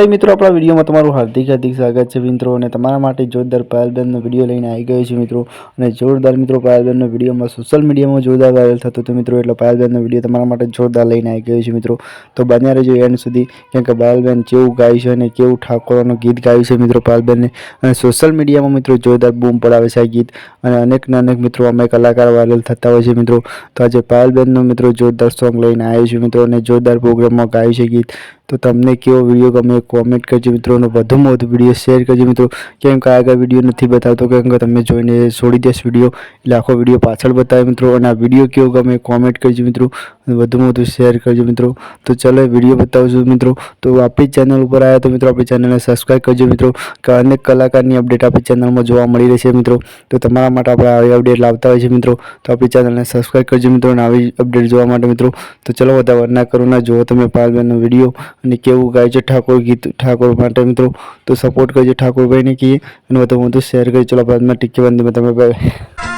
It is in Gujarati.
મિત્રો આપણા વિડીયોમાં તમારું હાર્દિક સ્વાગત છે મિત્રો અને તમારા માટે જોરદાર પાયલબેનનો વિડીયો લઈને આવી ગયો છે મિત્રો અને જોરદાર મિત્રો પાયલબેનનો વિડીયોમાં સોશિયલ મીડિયામાં જોરદાર વાયરલ થતો હતો મિત્રો એટલે પાયલબેનનો વિડીયો તમારા માટે જોરદાર લઈને આવી ગયો છે મિત્રો તો બન્યા રહેજો એન્ડ સુધી કેમ કે પાયલબેન કેવું ગાય છે અને કેવું ઠાકોરનું ગીત ગાયું છે મિત્રો પાયલબેનને અને સોશિયલ મીડિયામાં મિત્રો જોરદાર બૂમ પડાવે છે આ ગીત અને અનેક મિત્રો અમે કલાકાર વાયરલ થતા હોય છે મિત્રો તો આજે પાયલબેનનો મિત્રો જોરદાર સોંગ લઈને આવ્યો છે મિત્રો અને જોરદાર પ્રોગ્રામમાં ગાયું છે ગીત તો તમને કેવો વિડીયો ગમે કોમેન્ટ કરજો મિત્રો અને વધુમાં વધુ વિડીયો શેર કરજો મિત્રો કેમ કે આગળ વિડીયો નથી બતાવતો કેમ કે તમે જોઈને છોડી દેશ વિડીયો એટલે આખો વિડીયો પાછળ બતાવે મિત્રો અને આ વિડીયો કેવો ગમે કોમેન્ટ કરજો મિત્રો વધુમાં વધુ શેર કરજો મિત્રો તો ચલો વિડીયો બતાવજો મિત્રો તો આપણી ચેનલ ઉપર આવ્યા તો મિત્રો આપણી ચેનલને સબસ્ક્રાઈબ કરજો મિત્રો કે અનેક કલાકારની અપડેટ આપણી ચેનલમાં જોવા મળી રહેશે મિત્રો તો તમારા માટે આપણે આવી અપડેટ લાવતા હોય છે મિત્રો તો આપણી ચેનલને સબસ્ક્રાઈબ કરજો મિત્રો અને આવી અપડેટ જોવા માટે મિત્રો તો ચલો વધારે ના કરો ના જુઓ તમે પાયલબેનનો વિડીયો અને કેવું ગાય છે ઠાકોર ગીત ઠાકોર માટે મિત્રો તો સપોર્ટ કરજો ઠાકોરભાઈને કહીએ અને વધુ શેર કરજો. ચલો બાદમાં ટીકી બંધ તમે